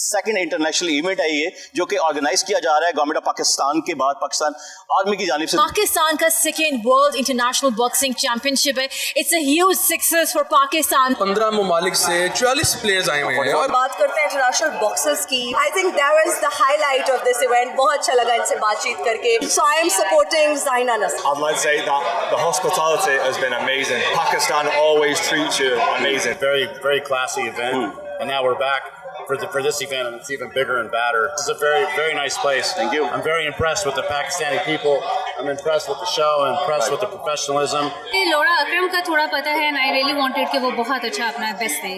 Second international event है ये, जो कि ऑर्गेनाइज किया जा रहा है गवर्नमेंट ऑफ पाकिस्तान के बाद पाकिस्तान आर्मी की जानिब से। पाकिस्तान का second world international boxing championship है। It's a huge success for Pakistan. 15 ममालिक से 44 प्लेयर्स आए हुए हैं। और बात करते हैं इंटरनेशनल बॉक्सर्स की, I think that was the highlight of this event. बहुत अच्छा लगा इनसे बातचीत करके। So I am supporting Zaina Nasr. I'd like to say that the hospitality has been amazing. Pakistan always treats you amazing. Very, very classy event. And now we're back for this event, and it's even bigger and badder. This is a very, very nice place. Thank you. I'm very impressed with the Pakistani people. I'm impressed with the show. I'm impressed with the professionalism. लौरा अकरम का थोड़ा पता है, and I really wanted कि वो बहुत अच्छा अपना best दे।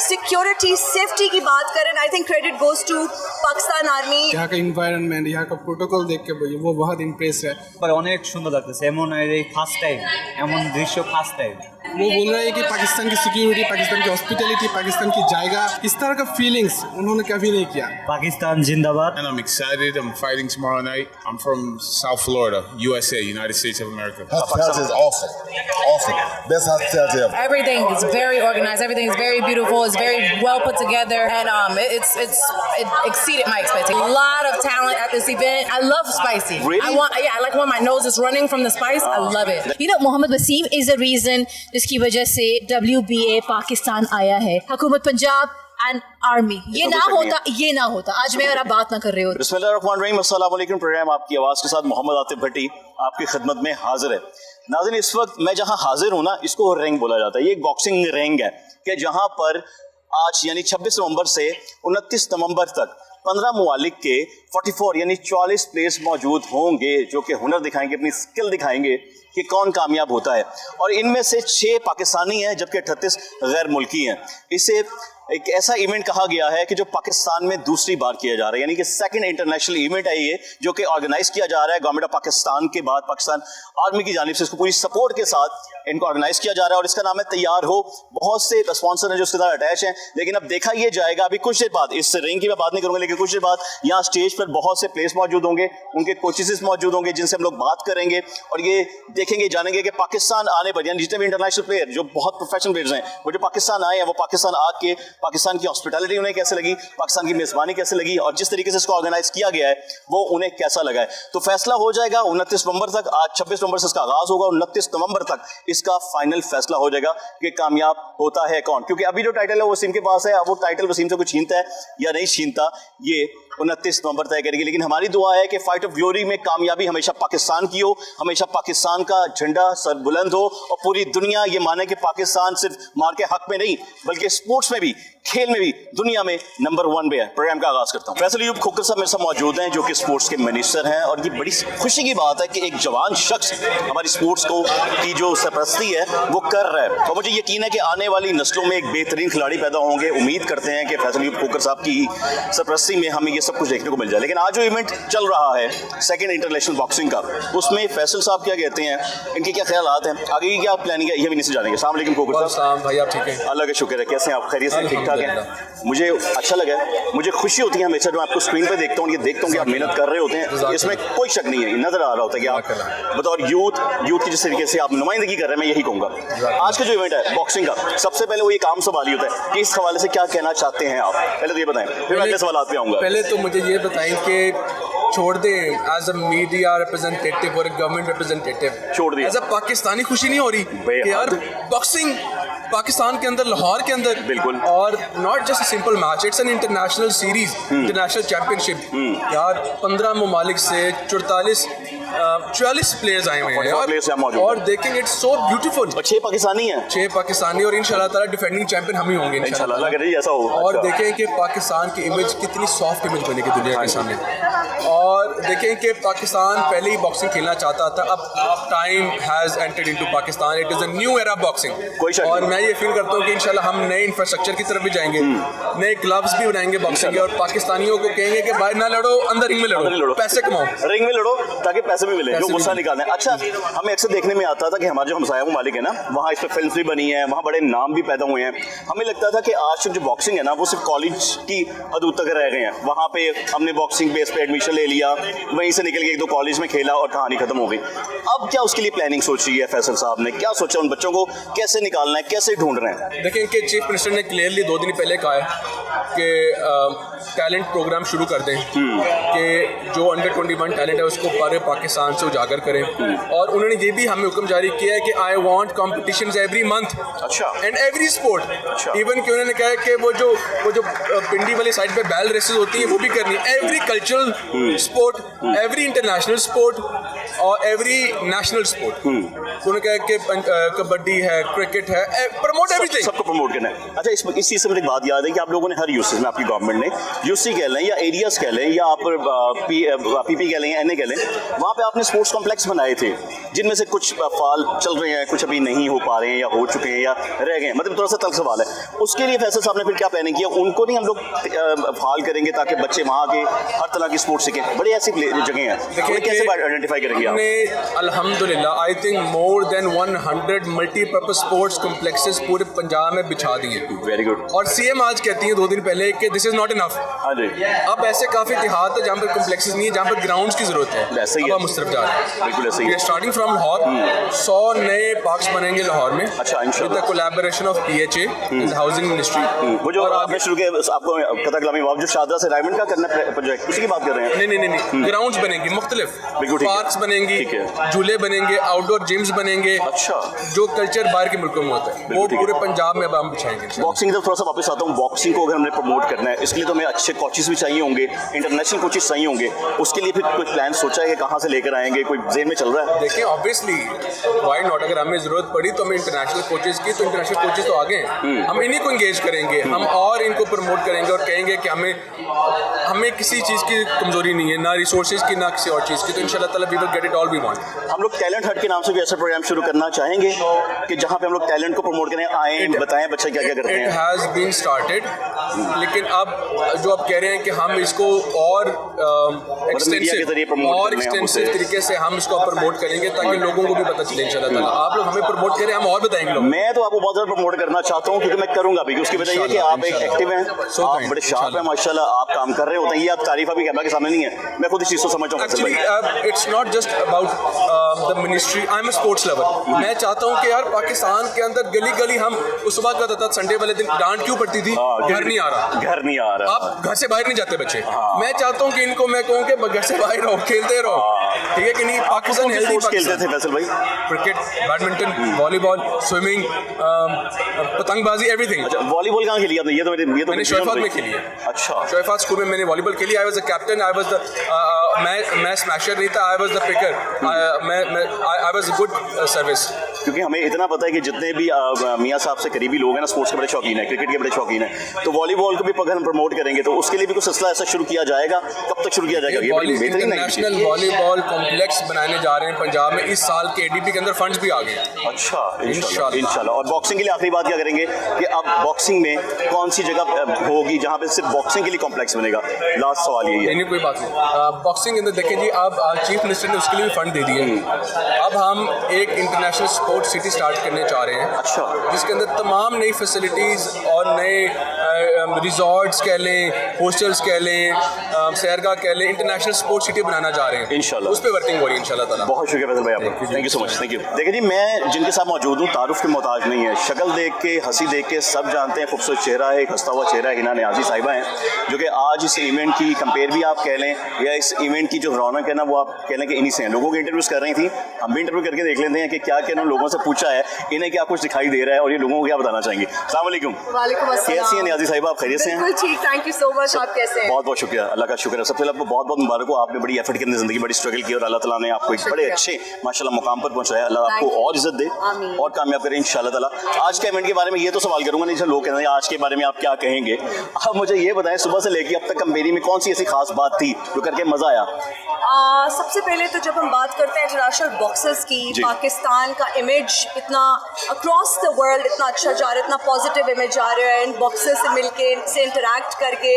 Security safety की बात करें, I think credit goes to Pakistan army. यहाँ का इन्वायरमेंट, यहाँ का प्रोटोकॉल देख के वो बहुत इम्प्रेस है। पर অনেক সুন্দর লাগতেছে, এমন ফার্স্ট টাইম এমন দৃশ্য ফার্স্ট টাইম। वो बोल रहा है कि पाकिस्तान की सिक्योरिटी, पाकिस्तान की हॉस्पिटैलिटी, पाकिस्तान की जायगा, इस तरह का फीलिंग्स उन्होंने कभी नहीं किया। पाकिस्तान जिंदाबाद। And I'm excited. I'm fighting tomorrow night. I'm from South Florida, USA, United States of America. Hospitality is awesome. Awesome. Best hospitality ever. Everything is very organized. Everything is very beautiful. It's very well put together, and it exceeded my expectations. A lot of talent at this event. I love spicy. Really? I like when my nose is running from the spice. I love it. You know, Mohammad Wasim is the reason जिसकी वजह से WBA Pakistan आया है। हुकूमत Punjab and army, ये ना होता आज मैं और आप बात ना कर रहे होते। बिस्मिल्लाहिर्रहमानिर्रहीम, अस्सलाम वालेकुम। प्रोग्राम आपकी आवाज़ के साथ मोहम्मद आतिफ भट्टी आपकी खिदमत में हाजिर है। नाज़रीन, इस वक्त मैं जहां हाजिर हूं ना, इसको रिंग बोला जाता है। ये एक बॉक्सिंग रिंग है कि जहां पर आज यानी 26 नवंबर से 29 नवंबर तक 15 ममालिक के 44 यानी 44 प्लेयर्स मौजूद होंगे, जो कि हुनर दिखाएंगे, अपनी स्किल दिखाएंगे कि कौन कामयाब होता है। और इनमें से 6 पाकिस्तानी हैं जबकि 38 गैर मुल्की हैं। इसे एक ऐसा इवेंट कहा गया है कि जो पाकिस्तान में दूसरी बार किया जा रहा है, यानी कि सेकंड इंटरनेशनल इवेंट है ये, जो कि ऑर्गेनाइज किया जा रहा है गवर्नमेंट ऑफ पाकिस्तान के बाद पाकिस्तान आर्मी की जानिब से। इसको पूरी सपोर्ट के साथ इनको ऑर्गेनाइज किया जा रहा है और इसका नाम है तैयार हो। बहुत से स्पॉन्सर हैं जो इसके साथ अटैच हैं, लेकिन अब देखा ये जाएगा अभी कुछ देर बाद, इस रिंग की मैं बात नहीं करूंगा, लेकिन कुछ देर बाद यहाँ स्टेज पर बहुत से प्लेयर्स मौजूद होंगे, उनके कोचेस मौजूद होंगे जिनसे हम लोग बात करेंगे और ये देखेंगे जानेंगे कि पाकिस्तान आने पर यानी जितने भी इंटरनेशनल प्लेयर जो बहुत प्रोफेशनल प्लेयर्स हैं वो जो पाकिस्तान आए हैं, वो पाकिस्तान आके पाकिस्तान की हॉस्पिटैलिटी उन्हें कैसे लगी, पाकिस्तान की मेजबानी कैसे लगी और जिस तरीके से इसको ऑर्गेनाइज किया गया है वो उन्हें कैसा लगा है। तो फैसला हो जाएगा 29 नवंबर तक। आज 26 नवंबर से इसका आगाज होगा, 29 नवंबर तक इसका फाइनल फैसला हो जाएगा कि कामयाब होता है कौन। क्योंकि अभी जो टाइटल है वो वसीम के पास है, अब वो टाइटल वसीम से कुछ छीनता है या नहीं छीनता ये 29 नवंबर तय करेगी। लेकिन हमारी दुआ है कि फाइट ऑफ ग्लोरी में कामयाबी हमेशा पाकिस्तान की हो, हमेशा पाकिस्तान का झंडा सर बुलंद हो और पूरी दुनिया ये माने कि पाकिस्तान सिर्फ मार के हक में नहीं बल्कि स्पोर्ट्स में भी, खेल में भी दुनिया में नंबर 1 पे है। प्रोग्राम का आगाज करता हूँ। फैसल अयूब खोखर साहब मेरे साथ मौजूद हैं जो कि स्पोर्ट्स के मिनिस्टर हैं और ये बड़ी खुशी की बात है कि एक जवान शख्स हमारी स्पोर्ट्स को की जो सरपरस्ती है वो कर रहा है और मुझे यकीन है कि आने वाली नस्लों में एक बेहतरीन खिलाड़ी पैदा होंगे। उम्मीद करते हैं कि फैसल अयूब खोखर साहब की सरपरस्ती में हमें ये सब कुछ देखने को मिल जाए। लेकिन आज जो इवेंट चल रहा है सेकंड इंटरनेशनल बॉक्सिंग का, उसमें फैसल साहब क्या कहते हैं, इनके क्या ख्यालात हैं, आगे की क्या प्लानिंग है, ये भी नहीं से जानेंगे। अस्सलाम वालेकुम खोखर साहब। भाई आप ठीक हैं? अल्लाह का शुक्र है। कैसे हैं आप? खैरियत से? ठीक ठाक हैं? मुझे अच्छा लगा, मुझे खुशी होती है हमेशा जब आपको स्क्रीन पे देखता हूँ, ये देखता हूँ कि आप मेहनत कर रहे होते हैं, इसमें कोई शक नहीं है, नजर आ रहा होता है कि आप बतौर यूथ की जिस तरीके से आप नुमाइंदगी कर रहे हैं, मैं यही कहूँगा। आज का जो इवेंट है बॉक्सिंग का, सबसे पहले वो एक आम सवाल ही होता है कि इस हवाले से क्या कहना चाहते हैं आप? पहले तो ये बताएं, फिर मैं अगले सवाल पे आऊँगा। पहले तो मुझे ये बताएं कि छोड़ दें एज अ मीडिया रिप्रेजेंटेटिव और गवर्नमेंट रिप्रेजेंटेटिव, छोड़ दें एज अ पाकिस्तानी, खुशी नहीं हो रही कि यार बॉक्सिंग पाकिस्तान के अंदर, लाहौर के अंदर, बिल्कुल, और not just simple match, it's an international series, international championship. यार 15 ममालिक से 44 प्लेयर्स आए हुए हैं और देखेंगे इट्स सो ब्यूटीफुल। 6 पाकिस्तानी हैं, 6 पाकिस्तानी और इंशाल्लाह ताला डिफेंडिंग चैंपियन हम ही होंगे इंशाल्लाह, ऐसा हो। और देखें कि पाकिस्तान की इमेज कितनी सॉफ्ट इमेज बनेगी दुनिया के सामने। और देखें कि पाकिस्तान पहले ही बॉक्सिंग खेलना चाहता था, अब time has entered into Pakistan, it is a new era boxing. और मैं ये फील करता हूँ कि इंशाल्लाह हम नए इंफ्रास्ट्रक्चर की तरफ भी जाएंगे, नए क्लब्स भी बनाएंगे बॉक्सिंग के, और पाकिस्तानियों को कहेंगे कि बाहर ना लड़ो, अंदर रिंग में लड़ो, पैसे कमाओ, रिंग में लड़ो ताकि पैसे भी मिले, जो गुस्सा निकालना है। अच्छा, हमें अक्सर देखने में आता था कि हमारे जो हमसाया ममालिक है ना, वहाँ इस पर फिल्म भी बनी है, वहाँ बड़े नाम भी पैदा हुए हैं। हमें लगता था कि आज जो बॉक्सिंग है ना वो सिर्फ कॉलेज की हदूद तक रह गए हैं, वहाँ पे हमने बॉक्सिंग बेस पे एडमिशन ले लिया, वहीं से निकल के 1-2 कॉलेज में खेला और कहानी खत्म हो गई। अब क्या उसके लिए प्लानिंग सोची है फैसल साहब ने? क्या सोचा उन बच्चों को कैसे निकालना है, कैसे ढूंढ रहे हैं? देखें कि चीफ मिनिस्टर ने क्लियरली 2 दिन पहले कहा है कि टैलेंट प्रोग्राम शुरू कर दें कि जो अंडर 21 टैलेंट है उसको पूरे पाकिस्तान से उजागर करें। और उन्होंने ये भी हमें हुक्म जारी किया है कि I want competitions every month and every sport. Even कि उन्होंने कहा है कि वो जो पिंडी वाली साइड पे बैल रेसेस होती है वो भी करनी है। Every cultural sport, every international sport और एवरी नेशनल स्पोर्ट। उन्होंने कहा कि कबड्डी है, क्रिकेट है, प्रमोट एवरीथिंग, सबको प्रमोट करना है। अच्छा, इस चीज़ से मुझे एक बात याद है कि आप लोगों ने हर यूसेज में, आपकी गवर्नमेंट ने यूसी कह लें या एरियाज कह लें या आप पीपी कह लें या एनए कह लें, वहाँ पे आपने स्पोर्ट्स कॉम्प्लेक्स बनाए थे जिनमें से कुछ फाल चल रहे हैं, कुछ अभी नहीं हो पा रहे हैं या हो चुके हैं या रह गए हैं, मतलब थोड़ा सा तल्ख सवाल है। उसके लिए फैसला साहब ने फिर क्या प्लानिंग किया? उनको नहीं हम लोग फाल करेंगे ताकि बच्चे वहाँ के हर तरह की स्पोर्ट्स सीखें? बड़ी ऐसी जगह हैं, उन्हें कैसे आइडेंटिफाई करेंगे आप? अल्हम्दुलिल्लाह I think more than 100 multipurpose sports complexes पूरे पंजाब में बिछा दिए। Very good. और सीएम आज कहती है 2 दिन पहले कि दिस इज नॉट इनफ। हाँ जी। अब ऐसे काफी देहात है जहाँ पर कॉम्प्लेक्सेस नहीं है, जहाँ पर ग्राउंड्स की जरूरत है। ऐसे ही अब हम उस तरफ जा रहे हैं। बिल्कुल ऐसे ही। स्टार्टिंग फ्रॉम लाहौर 100 नए पार्क्स बनेंगे लाहौर में। अच्छा, इंशाल्लाह। With the collaboration of PHA in the housing ministry. वो जो आपने शुरू किया, आपको कथा कलामी बाब जो शारदा से डायमंड का करना प्रोजेक्ट, उसी की बात कर रहे हैं? नहीं, ग्राउंड्स बनेंगी मुख्तलिफ, पार्क्स बनेंगी, झूले बनेंगे, आउटडोर जिम्स बनेंगे। अच्छा। जो कल्चर बाहर के मुल्कों में होता है वो पूरे पंजाब में अब हम बिछाएंगे। बॉक्सिंग की तरफ थोड़ा सा वापस आता हूँ। बॉक्सिंग को अगर हमने प्रमोट करना है, इसके लिए तो हमें अच्छे कोचेस भी चाहिए होंगे, इंटरनेशनल कोचेस चाहिए होंगे। उसके लिए फिर कोई प्लान सोचा है कि कहाँ से लेकर आएंगे? कोई जेन में चल रहा है? देखिए, ऑब्वियसली व्हाई नॉट, अगर हमें जरूरत पड़ी तो हमें इंटरनेशनल कोचेस की, तो इंटरनेशनल कोचेस तो आगे हैं, हम इन्हीं को एंगेज करेंगे, हम और इनको प्रमोट करेंगे और कहेंगे कि हमें किसी चीज़ की कमजोरी नहीं है, ना रिसोर्सेज की ना किसी और चीज़ की, तो इंशाल्लाह ताला we will get it all we want. हम लोग टैलेंट हट के नाम से भी ऐसा प्रोग्राम शुरू करना चाहेंगे कि जहाँ पे हम लोग टैलेंट को प्रमोट करें, आए बताएं बच्चे क्या क्या करते हैं। इट हैज़ बीन स्टार्टेड, लेकिन अब जो आप कह रहे हैं कि हम इसको और एक्सटेंसिव तरीके से हम इसको प्रमोट करेंगे ताकि लोगों को भी पता चले इंशाल्लाह ताला। आप लोग हमें प्रमोट करें, हम और बताएंगे लोग। मैं तो आपको बहुत ज़्यादा प्रमोट करना चाहता हूँ क्योंकि मैं करूँगा भी। उसकी वजह ये कि आप एक एक्टिव हैं, आप बड़े शार्प हैं माशाल्लाह, आप काम कर रहे होते हैं। ये आप तारीफ अभी कैमरा के सामने नहीं है, मैं खुद इस चीज़ को समझता हूँ। Actually it's not just about the ministry, I am a sports lover. मैं चाहता हूँ कि यार पाकिस्तान के अंदर गली गली, हम उस सुबह कहता था संडे वाले दिन डांट क्यों पड़ती थी, घर नहीं आ रहा, आप घर से बाहर नहीं जाते बच्चे। मैं चाहता हूँ कि इनको मैं कहूँ कि घर से बाहर रहो, खेलते रहो, ठीक है कि नहीं? पाकिस्तान हेल्दी खेलते थे फैसल भाई? क्रिकेट, बैडमिंटन, वॉलीबॉल, स्विमिंग, पतंगबाजी, एवरीथिंग। अच्छा, वॉलीबॉल कहाँ खेली आपने? ये तो मैंने शोएफात में खेली है। अच्छा, शोएफात स्कूल में मैंने वॉलीबॉल खेली। I was the captain, I was the मैं स्मैशर नहीं था, I was the picker, I was good service. क्योंकि हमें इतना पता है कि जितने भी मियाँ साहब से करीबी लोग हैं ना, स्पोर्ट्स के बड़े शौकीन हैं, क्रिकेट के बड़े शौकीन हैं, तो वॉलीबॉल को भी अगर हम प्रमोट करेंगे तो उसके लिए भी कुछ सिलसिला ऐसा शुरू किया जाएगा। कब तक शुरू किया जाएगा? इंटरनेशनल वॉलीबॉल कॉम्प्लेक्स बनाने जा रहे हैं पंजाब में। इस साल के एडीपी के अंदर फंड्स भी आ गए। अच्छा, इंशाल्लाह। और बॉक्सिंग के लिए आखिरी बात क्या करेंगे कि अब बॉक्सिंग में कौन सी जगह होगी जहाँ पे सिर्फ बॉक्सिंग के लिए कॉम्प्लेक्स बनेगा? लास्ट सवाल यही है। नहीं, कोई बात नहीं। बॉक्सिंग के अंदर देखिए जी, अब चीफ मिनिस्टर ने उसके लिए भी फंड दे दिए। अब हम एक इंटरनेशनल स्पोर्ट्स सिटी स्टार्ट करने चाह रहे हैं। अच्छा। जिसके अंदर तमाम नई फैसिलिटीज़ और नए रिजॉर्ट्स कह लें, हॉस्टल्स कह लें, सैरगाह कह लें, इंटरनेशनल स्पोर्ट्स सिटी बनाना चाह रहे हैं इंशाल्लाह। उस पर वर्किंग हो रही है इंशाल्लाह ताला। बहुत शुक्रिया फैसल भाई आपका, thank you so much. Thank you. देखिए जी, मैं जिनके साथ मौजूद हूँ तारुफ के मोहताज नहीं है। शक्ल देख के, हंसी देख के सब जानते हैं खूबसूरत चेहरा है, एक हंसता हुआ चेहरा है। हिना नियाज़ी साहिबा हैं जो कि आज इस इवेंट की कंपेयर भी आप कह लें या इस इवेंट की जो रौनक है ना, वो आप कह लें कि इन्हीं से हैं। लोगों के इंटरव्यूज़ कर रही थी, हम भी इंटरव्यू करके देख लेते हैं कि क्या क्या लोगों से पूछा है, इन्हें क्या कुछ दिखाई दे रहा है और ये लोगों को क्या बताना चाहेंगे। अस्सलाम वालेकुम। वालेकुम अस्सलाम। कैसी हैं नियाज़ी साहिबा, आप खैरियत से हैं? बिल्कुल ठीक, थैंक यू सो मच। आप कैसे हैं? बहुत बहुत शुक्रिया, अल्लाह का शुक्र है। सबसे पहले आपको बहुत बहुत मुबारक हो, आपने बड़ी एफर्ट की अपनी ज़िंदगी बड़ी स्ट्रगल की और अल्लाह ताला ने आपको एक बड़े अच्छे माशाल्लाह मुकाम पर पहुंचाया। अल्लाह आपको और इज्जत दे और कामयाब करे इंशाल्लाह ताला। आज के इवेंट के बारे में ये तो सवाल करूंगा नहीं, लोग कहते हैं आज के बारे में आप क्या कहेंगे। आप मुझे ये बताएं, सुबह से लेकर अब तक कंपेनी में कौन सी ऐसी खास बात थी जो करके मज़ा आया? सबसे पहले तो जब हम बात करते हैं इंटरनेशनल बॉक्सर्स की, पाकिस्तान का इमेज इतना अक्रॉस द वर्ल्ड इतना अच्छा जा रहा है, इतना पॉजिटिव इमेज जा रहा है। इन बॉक्सर्स से मिलके, इनसे इंटरेक्ट करके,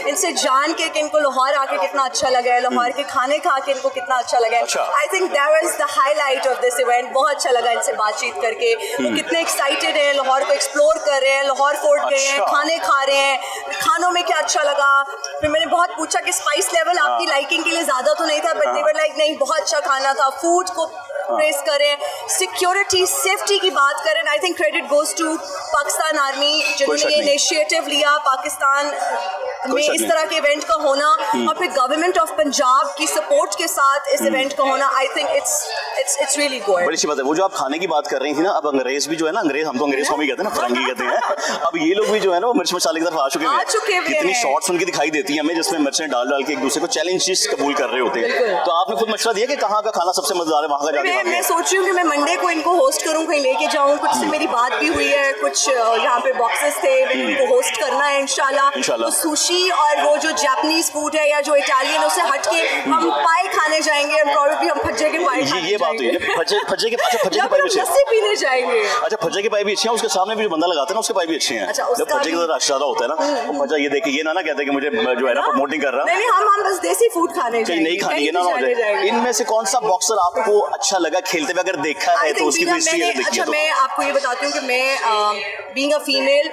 इनसे जान के कि इनको लाहौर आके कितना अच्छा लगा है, लाहौर के खाने खा के इनको कितना अच्छा लगा है। आई think that was the highlight of this event. बहुत अच्छा लगा इनसे बातचीत करके। वो कितने एक्साइटेड हैं, लाहौर को एक्सप्लोर कर रहे हैं, लाहौर फोर्ट गए हैं, खाने खा रहे हैं, खानों में क्या अच्छा लगा। फिर मैंने बहुत पूछा कि स्पाइस लेवल आपकी लाइकिंग के लिए ज़्यादा तो नहीं था, बट दे वर लाइक नहीं, बहुत अच्छा खाना था। फूड को प्रेस करें, सिक्योरिटी सेफ्टी की बात करें, I think credit goes to Pakistan army जिन्होंने ये इनिशिएटिव लिया पाकिस्तान में इस तरह के इवेंट का होना, और फिर गवर्नमेंट ऑफ पंजाब की सपोर्ट के साथ इस इवेंट का होना, I think it's really good. बड़ी अच्छी बात है। वो जो आप खाने की बात कर रही थी ना, अब अंग्रेज भी जो है ना, अंग्रेज हम तो अंग्रेज कौम ही कहते हैं ना, फरंगी कहते हैं, अब ये लोग भी जो है ना वो मिर्च मसाले की तरफ आ चुके हैं। कितनी शॉर्ट्स उनकी दिखाई देती है हमें जिसमें मिर्चें डाल डाल के एक दूसरे को चैलेंजेस कबूल कर रहे होते हैं। तो आपने खुद मशवरा दिया कि कहाँ का खाना सबसे मजेदार है, वहाँ का जाके मैं सोच रही हूँ कि मैं मंडे को इनको होस्ट करूँ, कहीं लेके जाऊँ, कुछ से मेरी बात भी हुई है, कुछ यहाँ पे बॉक्सेस थे, इनको होस्ट करना है इंशाल्लाह। तो सुशी और वो जो जापानीज फूड है या जो इटालियन, उससे हटके हम पाए खाने जाएंगे, प्रोबेबली हम फज्जे के पाए खाने ये बात हुई है। फज्जे के पाए भी लस्सी पीने जाएंगे। अच्छा, फज्जे के पाए भी अच्छे हैं, उसके सामने भी जो बंदा लगाते हैं ना उसके पाए भी अच्छे हैं। जब फज्जे का रश ज्यादा होता है ना, तो फज्जा ये देखे ये ना कहते कि मुझे जो है ना प्रमोटिंग कर रहा है। नहीं, हम बस देसी फूड खाने जाएंगे, नहीं खानी है ना। इनमें से कौन सा बॉक्सर आपको अच्छा लगा खेलते हुए, अगर देखा है तो उसकी हिस्ट्री है? अच्छा, मैं आपको ये बताती हूँ कि मैं बीइंग अ फीमेल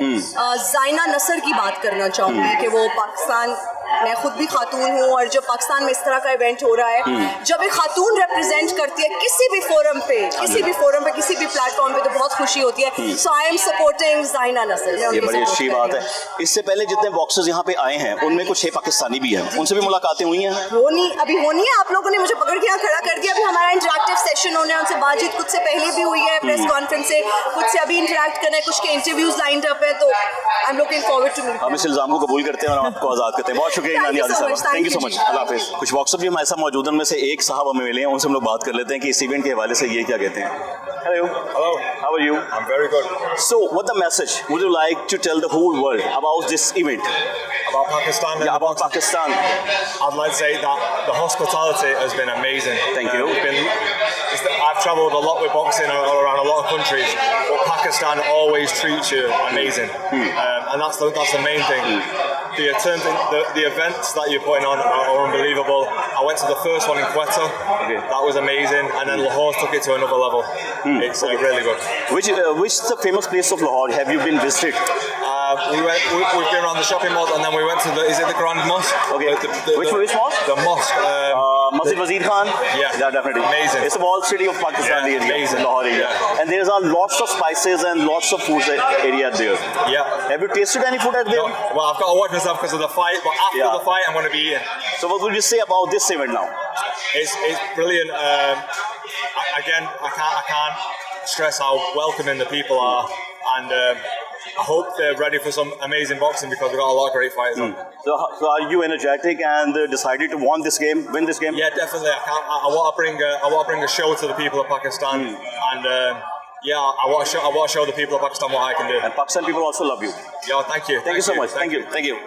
ज़ाइना नसर की बात करना चाहूँगी कि वो पाकिस्तान, मैं खुद भी खातून हूँ, और जब पाकिस्तान में इस तरह का इवेंट हो रहा है, जब एक खातून रिप्रेजेंट करती है किसी भी फोरम पे, किसी भी प्लेटफॉर्म पे, तो बहुत खुशी होती है। सो आई एम सपोर्टिंग ज़ाइना नसर। ये बड़ी अच्छी बात है। इससे पहले जितने बॉक्सर्स यहाँ पे आए हैं उनमें कुछ 6 पाकिस्तानी भी हैं, उनसे भी मुलाकातें हुई हैं? अभी होनी है। आप लोगों ने मुझे पकड़ के यहाँ खड़ा कर दिया। अभी हमारा इंटरेक्टिव सेशन होने, उनसे बातचीत कुछ से पहले भी हुई है, प्रेस कॉन्फ्रेंस से, कुछ से अभी इंटरेक्ट करना है, कुछ के इंटरव्यूज लाइंड अप है, तो I am looking forward to meet. हम इस इल्जाम को कबूल करते हैं और आपको आजाद करते हैं। बहुत शुक्रिया इनानी आदिल साहब, थैंक यू सो मच, अल्लाह हाफिज़। कुछ बॉक्सर भी हमारे साथ मौजूद हैं, उनमें से एक साहब हमें मिले हैं, उनसे हम लोग बात कर लेते हैं कि इस इवेंट के हवाले से ये क्या कहते हैं। Hello. Hello. How are you? I'm very good. So, what the message would you like to tell the whole world about this event? About Pakistan? Yeah, about Pakistan. I'd like to say that the hospitality has been amazing. Thank you. I've travelled a lot with boxing all around a lot of countries, but Pakistan always treats you amazing, and that's the main thing. The events that you're putting on are unbelievable. I went to the first one in Quetta. Okay. That was amazing, and then Lahore took it to another level. It's really good. Which is the famous place of Lahore? Have you been visited? We've been around the shopping mall, and then we went to the Grand Mosque? Okay. Which mosque? The mosque. Masjid Wazir Khan? Yeah, definitely. Amazing. It's the wall city of Pakistan area, amazing. Lahore area. Yeah. And there's lots of spices and lots of food area there. Yeah. Have you tasted any food at there? No. Well, I've got to watch myself because of the fight, but after the fight, I'm going to be eating. So what would you say about this event now? It's brilliant. Again, I can't stress how welcoming the people are, and I hope they're ready for some amazing boxing because we've got a lot of great fighters on. So are you energetic and decided to win this game? Yeah, definitely. I want to bring a show to the people of Pakistan, and I want to show the people of Pakistan what I can do. And Pakistan people also love you. Yeah, thank you. Thank you so much. Thank you.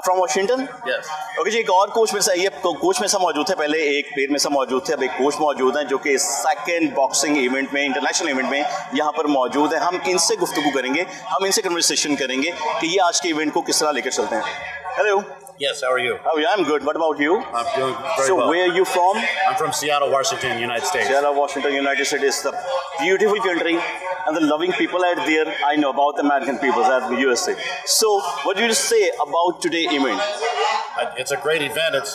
From Washington? Yes. Okay जी, एक और coach में से ये coach में से मौजूद थे, पहले एक पेड़ में से मौजूद थे, अब एक कोच मौजूद हैं जो कि सेकंड बॉक्सिंग इवेंट में, इंटरनेशनल इवेंट में यहाँ पर मौजूद हैं। हम इनसे गुफ्तगू करेंगे, हम इनसे कन्वर्सेशन करेंगे कि ये आज के इवेंट को किस तरह लेकर चलते हैं। Hello. Yes, how are you? Oh, yeah, I'm good. What about you? I'm doing very well. So, where are you from? I'm from Seattle, Washington, United States. Seattle, Washington, United States is the beautiful country, and the loving people out there. I know about the American people at the USA. So, what do you say about today's event? It's a great event.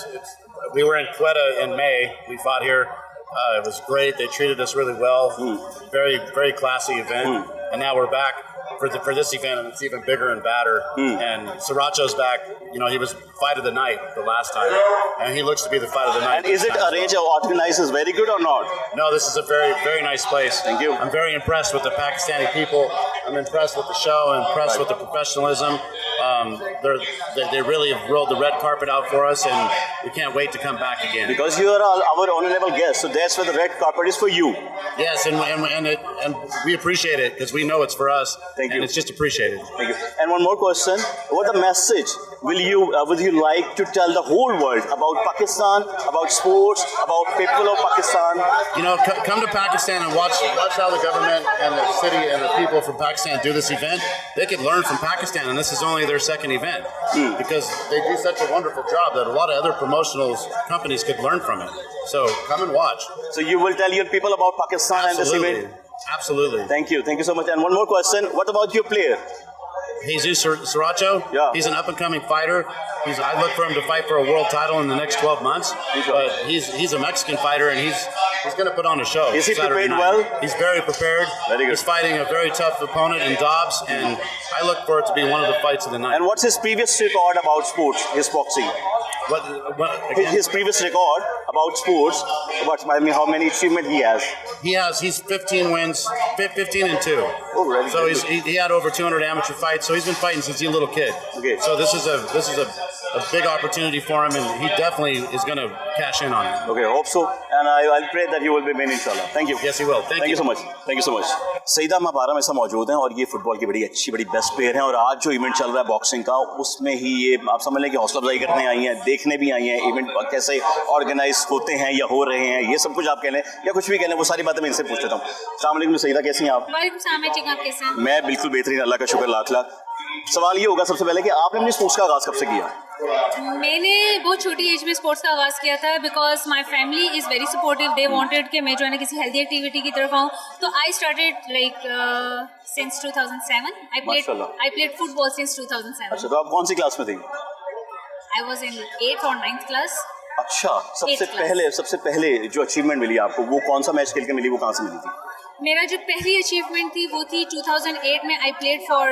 We were in Quetta in May. We fought here. It was great. They treated us really well. Very, very classy event. And now we're back for this event, and it's even bigger and badder. And Sriracha's back. You know, he was fight of the night the last time, and he looks to be the fight of the night. And is it arranged or organized is very good or not? No, this is a very, very nice place. Thank you. I'm very impressed with the Pakistani people. I'm impressed with the show. I'm impressed with the professionalism. They really have rolled the red carpet out for us, and we can't wait to come back again. Because you are our honorable guest, so that's where the red carpet is for you. Yes, and we appreciate it because we know it's for us. Thank you. And it's just appreciated. Thank you. And one more question: what the message would you like to tell the whole world about Pakistan, about sports, about people of Pakistan? You know, come to Pakistan and watch how the government and the city and the people from Pakistan do this event. They could learn from Pakistan, and this is only their second event because they do such a wonderful job that a lot of other promotional companies could learn from it. So come and watch. So you will tell your people about Pakistan and this event? Absolutely. Thank you so much. And one more question, what about your player? Jesus Sriracha. Yeah. He's an up-and-coming fighter. I look for him to fight for a world title in the next 12 months. But he's a Mexican fighter, and he's going to put on a show. Is he Saturday prepared night. well? He's very prepared. Very good. He's fighting a very tough opponent in Dobbs, and I look for it to be one of the fights of the night. And what's his previous record about sports, his boxing? His previous record about sports, how many achievements he has? He's 15 wins, 15-2. Oh, really? So he had over 200 amateur fights. So he's been fighting since he's a little kid. Okay. So this is a big opportunity for him, and he definitely is going to cash in on it. Okay, I hope so. And I'll pray that he will be win, inshallah. Thank you. Yes, he will. Thank you so much. Thank you so much. Saeeda माबारा में मौजूद हैं और ये football की बड़ी best player हैं और आज जो इवेंट चल रहा है बॉक्सिंग का उसमें ही ये आप समझ लें कि हौसला अफजाई करने आई हैं, देखने भी आई हैं इवेंट कैसे ऑर्गेनाइज होते हैं या हो रहे हैं, ये सब कुछ आप कह लें या कुछ भी कह लें, वो सारी बातें मैं इनसे पूछ लेता हूँ। अस्सलाम वालेकुम सईदा, कैसी हैं आप? वालेकुम सलाम, मैं ठीक हूं, आप कैसे हैं? मैं बिल्कुल बेहतरीन, अल्लाह का शुक्र लाख लाख। सवाल ये होगा सबसे पहले कि आपने अपनी स्पोर्ट्स का आगाज़ कब से किया? मैंने बहुत छोटी एज में स्पोर्ट्स का आगाज़ किया था because my family is very supportive. They wanted कि मैं जो है ना किसी हेल्दी एक्टिविटी की तरफ आऊँ, तो I started like since 2007। I played football since 2007। अच्छा, तो आप कौन सी क्लास में थी? आई वॉज इन 8th और 9th क्लास। अच्छा, सबसे पहले जो अचीवमेंट मिली आपको वो कौन सा मैच खेल के मिली, वो कहाँ से मिली थी? मेरा जो पहली अचीवमेंट थी वो थी 2008 में। I played for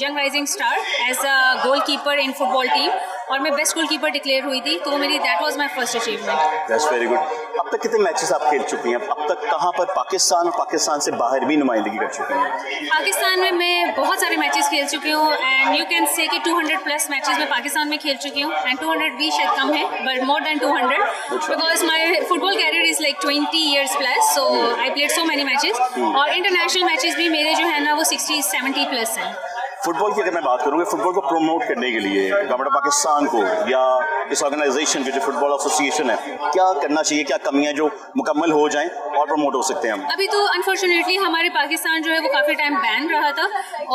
young rising star as a goal keeper in football team और मैं बेस्ट गोल कीपर डिक्लेयर हुई थी, तो मेरी that was my first achievement. That's very good. अब तक कितने मैचेस आप खेल चुकी हैं? अब तक कहाँ पर पाकिस्तान और पाकिस्तान से बाहर भी नुमाइंदगी कर चुकी हैं? पाकिस्तान में मैं बहुत सारे मैचेस खेल चुकी हूँ एंड यू कैन से कि 200+ मैचेस मैं पाकिस्तान में खेल चुकी हूँ एंड 200 भी शायद कम है but more than 200 because my football career is like 20 years plus, so I played so many matches और इंटरनेशनल मैचेस भी मेरे जो है ना वो 60-70+ हैं। फुटबॉल की अगर मैं बात करूँगी, फुटबॉल को प्रमोट करने के लिए गवर्नमेंट पाकिस्तान को या इस ऑर्गेनाइजेशन की जो फुटबॉल एसोसिएशन है, क्या करना चाहिए, क्या कमियां जो मुकम्मल हो जाएं और प्रमोट हो सकते हैं हम? अभी तो अनफॉर्चुनेटली हमारे पाकिस्तान जो है वो काफ़ी टाइम बैन रहा था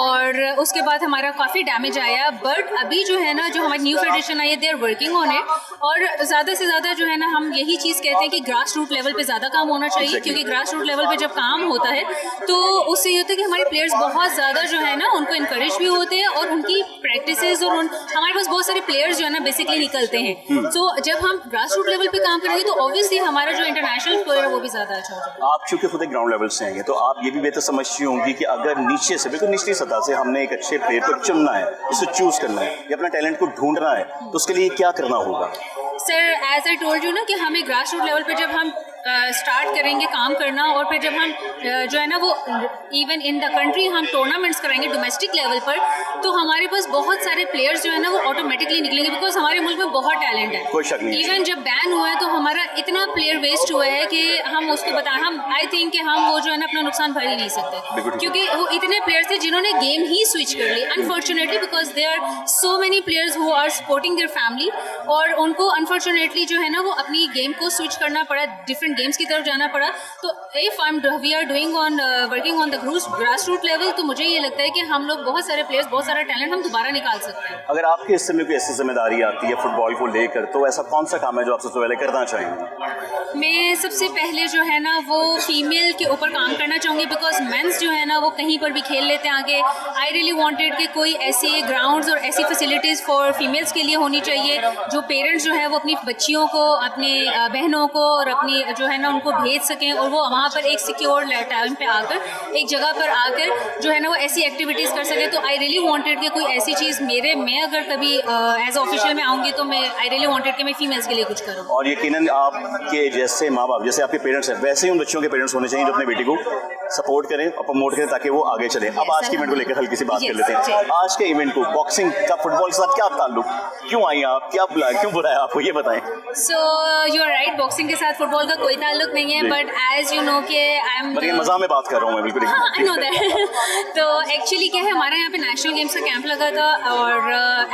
और उसके बाद हमारा काफ़ी डैमेज आया, बट अभी जो है ना जो हमारी न्यू फेडरेशन आई है they are working on it और ज़्यादा से ज़्यादा जो है ना हम यही चीज़ कहते हैं कि ग्रास रूट लेवल पे ज़्यादा काम होना चाहिए क्योंकि ग्रास रूट लेवल पे जब काम होता है तो उससे ये होता है कि हमारे प्लेयर्स बहुत ज़्यादा जो है ना उनको इनकरेज भी होते हैं और उनकी प्रैक्टिसेस और हमारे पास बहुत सारे प्लेयर्स जो है ना बेसिकली निकलते हैं। तो जब हम ग्रास रूट लेवल पे काम करेंगे तो ऑब्वियसली हमारा जो इंटरनेशनल प्लेयर है वो भी ज़्यादा अच्छा हो जाएगा। आप चूंकि खुद एक ग्राउंड लेवल से आएंगे तो आप ये भी बेहतर समझती होंगी कि अगर नीचे से बिल्कुल निचली सतह से हमने एक अच्छे प्लेयर को चुनना है, उसे चूज करना है या अपना टैलेंट को ढूंढना है तो उसके लिए क्या करना होगा? Sir as I told you ना कि हमें ग्रास रूट लेवल पे जब हम स्टार्ट करेंगे काम करना और फिर जब हम जो है ना वो इवन इन द कंट्री हम टूर्नामेंट्स कराएंगे डोमेस्टिक लेवल पर तो हमारे पास बहुत सारे प्लेयर्स जो है ना वो ऑटोमेटिकली निकलेंगे बिकॉज हमारे मुल्क में बहुत टैलेंट है। कोई शक नहीं। इवन जब बैन हुआ है तो हमारा इतना प्लेयर वेस्ट हुआ है कि हम उसको हम आई थिंक कि हम वो जो है ना अपना नुकसान भर ही नहीं सकते क्योंकि वो इतने प्लेयर्स थे जिन्होंने गेम ही स्विच कर ली unfortunately because they are so many players who are supporting their family और उनको अनफॉर्चुनेटली जो है ना वो अपनी गेम को स्विच करना पड़ा, डिफरेंट गेम्स की तरफ जाना पड़ा। तो if we are doing on working on the grass root level तो मुझे ये लगता है कि हम लोग बहुत सारे प्लेयर्स बहुत सारा टैलेंट हम दोबारा निकाल सकते हैं। अगर आपके हिस्से में कोई ऐसी जिम्मेदारी आती है फुटबॉल को लेकर तो ऐसा कौन सा काम है जो आप सबसे पहले करना चाहेंगे? मैं सबसे पहले जो है ना वो फीमेल के ऊपर काम करना चाहूँगी बिकॉज मेंस जो है ना वो कहीं पर भी खेल लेते हैं आगे। आई रियली वांटेड कि कोई ऐसे ग्राउंड्स और ऐसी फैसिलिटीज़ फॉर फीमेल्स के लिए होनी चाहिए जो पेरेंट्स जो है वो अपनी बच्चियों को अपने बहनों को और अपनी जो है ना उनको भेज सकें और वो वहाँ पर एक सिक्योर टाइम पे आकर एक जगह पर आकर जो है ना वो ऐसी एक्टिविटीज़ कर सके। तो आई रियली वांटेड कि कोई ऐसी चीज़ मैं अगर कभी एज ऑफिशियल में आऊँगी तो मैं आई रियली वांटेड कि मैं फीमेल्स के लिए कुछ करूँ। और यकीनन आपके जैसे माँ बाप जैसे आपके पेरेंट्स हैं वैसे ही उन बच्चों के पेरेंट्स होने चाहिए जो अपने बेटी को सपोर्ट करें और प्रमोट करें ताकि वो आगे चले। अब आज के इवेंट को लेकर हल्की सी बात कर लेते हैं। आज के इवेंट को बॉक्सिंग का फुटबॉल के साथ क्या ताल्लुक, क्यों आई आप, क्या बुलाया, क्यों बुलाया आपको, ये बताएं। So you are right, boxing के साथ फुटबॉल का कोई ताल्लुक नहीं है बट एज यू नो कि आई एम मजा में बात कर रहा हूँ मैं बिल्कुल। हाँ आई नो दैट। तो एक्चुअली क्या है हमारे यहाँ पे नेशनल गेम्स का कैंप लगा था और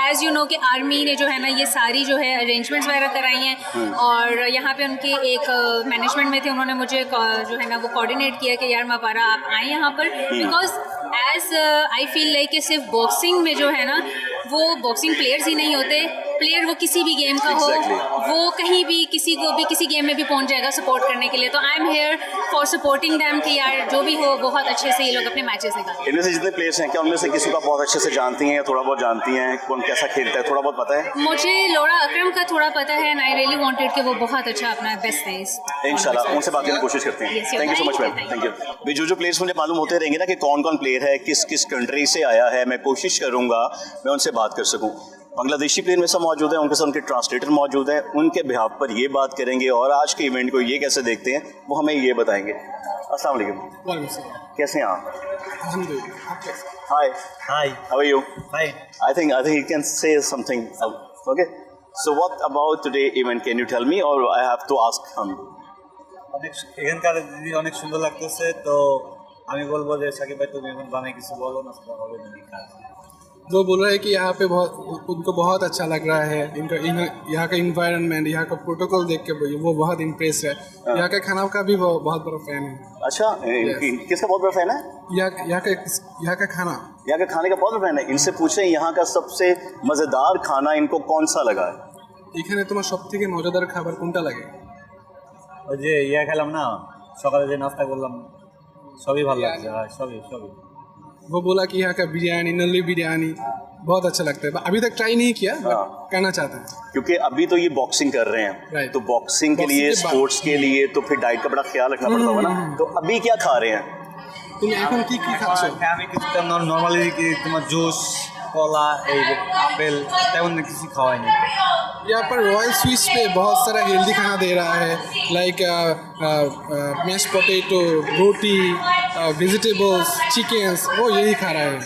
एज यू नो कि आर्मी ने जो है ना ये सारी जो है अरेंजमेंट्स वगैरह कराई हैं और यहाँ पे उनके एक मैनेजमेंट में थे, उन्होंने मुझे जो है ना वो कोऑर्डिनेट किया कि यार मापारा आप आए यहाँ पर because as I feel like कि सिर्फ बॉक्सिंग में जो है ना वो बॉक्सिंग प्लेयर्स ही नहीं होते, प्लेयर वो किसी भी गेम का हो, वो कहीं भी किसी को भी किसी गेम में भी पहुंच जाएगा सपोर्ट करने के लिए। तो I am here for supporting them कि यार जो भी हो बहुत अच्छे से ये लोग अपने मैचेस निकालें। इनमें से जितने प्लेयर्स हैं क्या उनमें से किसी को बहुत अच्छे से जानती हैं या थोड़ा बहुत जानती हैं, कौन कैसा खेलता है, थोड़ा बहुत पता है? मुझे लोरा अकरम का थोड़ा पता है एंड आई रियली वांटेड कि वो बहुत अच्छा अपना बेस्ट दे। इंशाल्लाह उनसे बात करने की कोशिश करते हैं। Thank you so much ma'am, thank you. भाई जो प्लेयर्स मुझे मालूम होते रहेंगे ना कि कौन कौन प्लेयर है, किस किस कंट्री से आया है, मैं कोशिश करूंगा मैं उनसे बात कर सकूं। बांग्लादेशी प्लेयर में सब मौजूद हैं, उनके साथ उनके ट्रांसलेटर मौजूद हैं, उनके बिहाफ पर ये बात करेंगे और आज के इवेंट को ये कैसे देखते हैं वो हमें ये बताएंगे। अस्सलाम वालेकुम, कैसे हैं आप? Hi Hi. How are you? Fine. I think you can say something. Okay. So what about today event? Can you tell me, or I have to ask him? অনেক এখানকার দিদি অনেক সুন্দর লাগতেছে, তো আমি বলবো যে সাকিব ভাই তুমি এখন বানাই কিছু বলো না, সেটা হবে না কাজ। वो बोल रहे हैं कि यहाँ पे उनको बहुत अच्छा लग रहा है, इनका यहाँ का इन्वायरमेंट, यहाँ का प्रोटोकॉल देख के वो बहुत इम्प्रेस है। यहाँ के खाना का भी वो बहुत बड़ा फैन है। अच्छा, किसका बहुत बड़ा फैन है? यहाँ का खाना, यहाँ के खाने का बहुत बड़ा फैन है। इनसे पूछें यहाँ का सबसे मज़ेदार खाना इनको कौन सा लगा है? এখানে তোমার সবথেকে মজাদার খাবার কোনটা লাগে? ওই যে খেলাম না সকালে যে নাস্তা করলাম, সবই ভালো লাগছে। সবই वो बोला कि यहाँ का बिरयानी, नल्ली बिरयानी बहुत अच्छा लगता है। अभी तक ट्राई नहीं किया, करना चाहता है। क्योंकि अभी तो ये बॉक्सिंग कर रहे हैं, तो बॉक्सिंग के लिए, स्पोर्ट्स के लिए तो फिर डाइट का बड़ा ख्याल रखना पड़ता होगा ना। तो अभी क्या खा रहे हैं? তুমি এখন কি খাচ্ছো? আমি কিছুটা নর্মালি কি তোমার জুস, কলা, এই আপেল তেমন কিছু খাওয়াই না। यहाँ पर रॉयल स्वीट्स पे बहुत सारा हेल्दी खाना दे रहा है, लाइक मैश पोटैटो, रोटी, वेजिटेबल्स, चिकन्स, वो यही खा रहा है।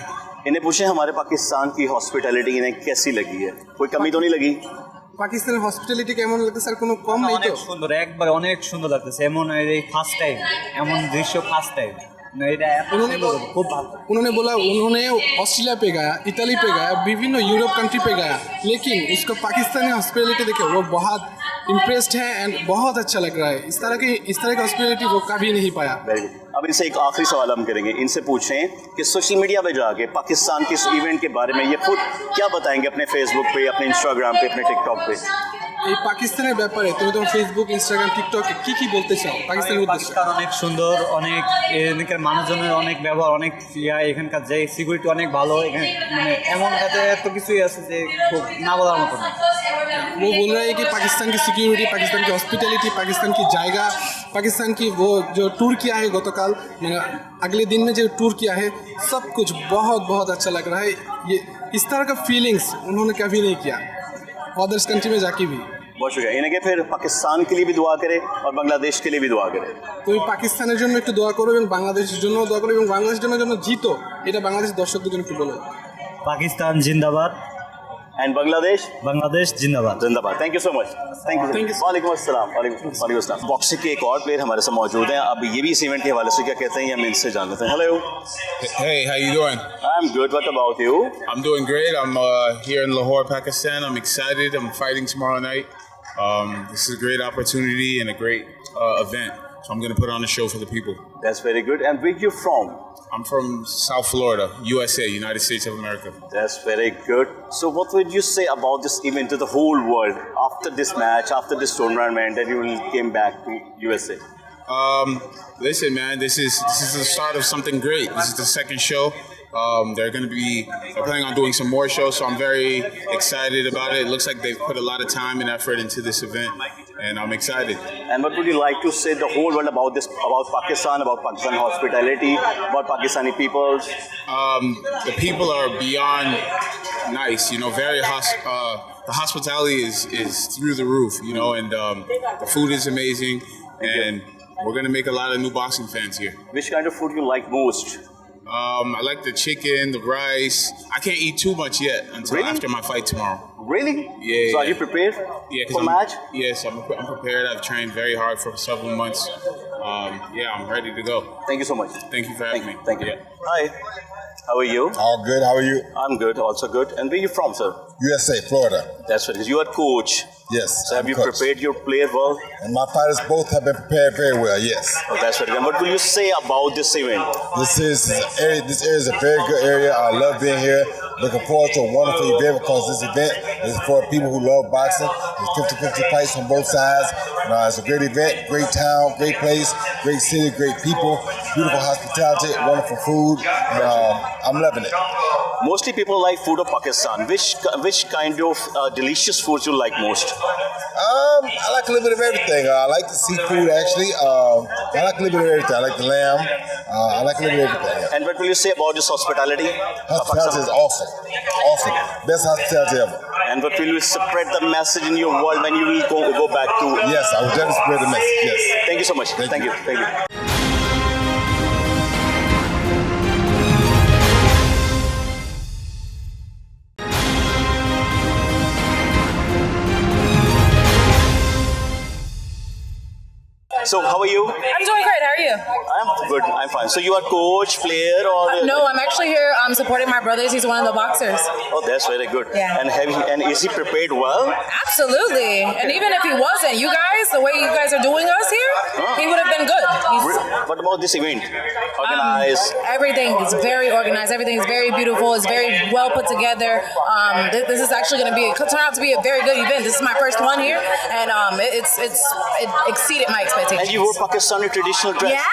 इन्हें पूछे हमारे पाकिस्तान की हॉस्पिटैलिटी इन्हें कैसी लगी है? कोई कमी तो नहीं लगी? পাকিস্তানের হসপিটালিটি কেমন লাগছে স্যার? কোনো কম নেই তো? অনেক সুন্দর, একবার অনেক সুন্দর লাগতেছে। এমন এই ফার্স্ট টাইম এমন দৃশ্য ফার্স্ট টাইম। उन्होंने बोला उन्होंने ऑस्ट्रेलिया पे गया, इटली पे गया, विभिन्न यूरोप कंट्री पे गया, लेकिन उसको पाकिस्तानी हॉस्पिटलिटी देखे वो बहुत इम्प्रेस्ड है एंड बहुत अच्छा लग रहा है। इस तरह की हॉस्पिटलिटी वो कभी नहीं पाया। अब इनसे एक आखिरी सवाल हम करेंगे। इनसे पूछें कि सोशल मीडिया पे जाके पाकिस्तान के इस इवेंट के बारे में ये खुद क्या बताएंगे अपने फेसबुक पे, अपने इंस्टाग्राम पे, अपने टिकटॉक पे? এই পাকিস্তানের ব্যাপারে তুমি তোমার ফেসবুক, ইনস্টাগ্রাম, টিকটকে কি বলতে চাও পাকিস্তানের উদ্দেশ্যে? পাকিস্তান অনেক সুন্দর, অনেক এখানকার মানুষজনের অনেক ব্যবহার, অনেক এখানকার যে সিকিউরিটি অনেক ভালো। এখানে মানে এমন এত কিছুই আছে যে খুব না বলার মতো না। वो बोल रहा है कि पाकिस्तान की सिक्योरिटी, पाकिस्तान की हॉस्पिटैलिटी, पाकिस्तान की जगह, पाकिस्तान की वो जो टूर किया है गतकाल, अगले दिन में जो टूर किया है, सब कुछ बहुत बहुत अच्छा लग रहा है। ये इस तरह का फीलिंग्स उन्होंने कभी नहीं किया अदर्स कंट्री में जाके भी। बहुत शुक्रिया। इन्हें कि फिर पाकिस्तान के लिए भी दुआ करें और बांग्लादेश के लिए भी दुआ करें। তুমি পাকিস্তানের জন্য একটু দোয়া করো এবং বাংলাদেশের জন্য দোয়া করো এবং বাংলাদেশের জন্য জিতো, এটা বাংলাদেশের দর্শকদের জন্য একটু বলো। পাকিস্তান জিন্দাবাদ एंड बांग्लादेश जिंदाबाद। Thank you so much. Thank you. वालेकुम अस्सलाम। वालेकुम अस्सलाम। बॉक्सिंग के एक और प्लेयर हमारे साथ मौजूद हैं। अब ये भी इस इवेंट के हवाले से क्या कहते हैं हम इनसे जान लेते हैं। Hello. Hey, how you doing? I'm good. What about you? I'm doing great. I'm here in Lahore, Pakistan. I'm excited. I'm fighting tomorrow night. This is a great opportunity and a great event. So I'm going to put on a show for the people. That's very good. And where you from? I'm from South Florida, USA, United States of America. That's very good. So what would you say about this event to the whole world after this match, after this tournament, that you came back to USA? Listen, man, this is the start of something great. This is the second show. They're planning on doing some more shows, so I'm very excited about it. It looks like they've put a lot of time and effort into this event, and I'm excited. And what would you like to say the whole world about this, about Pakistan hospitality, about Pakistani people? The people are beyond nice, you know, very the hospitality is through the roof, you know, and the food is amazing, and we're going to make a lot of new boxing fans here. Which kind of food you like most? I like the chicken, the rice. I can't eat too much yet until after my fight tomorrow. Really? Yeah. So are you prepared for match? Yes, I'm prepared. I've trained very hard for several months. I'm ready to go. Thank you so much. Thank you for having me. Thank you. Yeah. Hi. How are you? All good. How are you? I'm good. Also good. And where are you from, sir? USA, Florida. That's right. Because you are coach. Yes. So have you prepared your player well? And my fighters both have been prepared very well. Yes. Oh, that's right. And what will you say about this event? This area is a very good area. I love being here. Looking forward to a wonderful event because this event is for people who love boxing. It's 50-50 fights on both sides. It's a great event, great town, great place, great city, great people, beautiful hospitality, wonderful food. I'm loving it. Mostly people like food of Pakistan. Which kind of delicious foods you like most? I like a little bit of everything. I like the seafood actually. I like a little bit of everything. I like the lamb. I like a little bit of everything. And what will you say about this hospitality? Hospitality is awesome. Awesome. Best hospitality ever. And what will you spread the message in your world when you will go back to? Yes, I will definitely spread the message. Yes. Thank you so much. Thank you. Thank you. So how are you? I'm doing great. How are you? I'm good. I'm fine. So you are coach, player, or No, I'm actually here supporting my brothers. He's one of the boxers. Oh, that's very good. Yeah. And is he prepared well? Absolutely. And even if he wasn't, you guys, the way you guys are doing us here, he would have been good. What about this event? Organized? Everything is very organized. Everything is very beautiful. It's very well put together. This is actually going to turn out to be a very good event. This is my first one here, and it exceeded my expectations. And you wore Pakistani traditional dress. Yeah.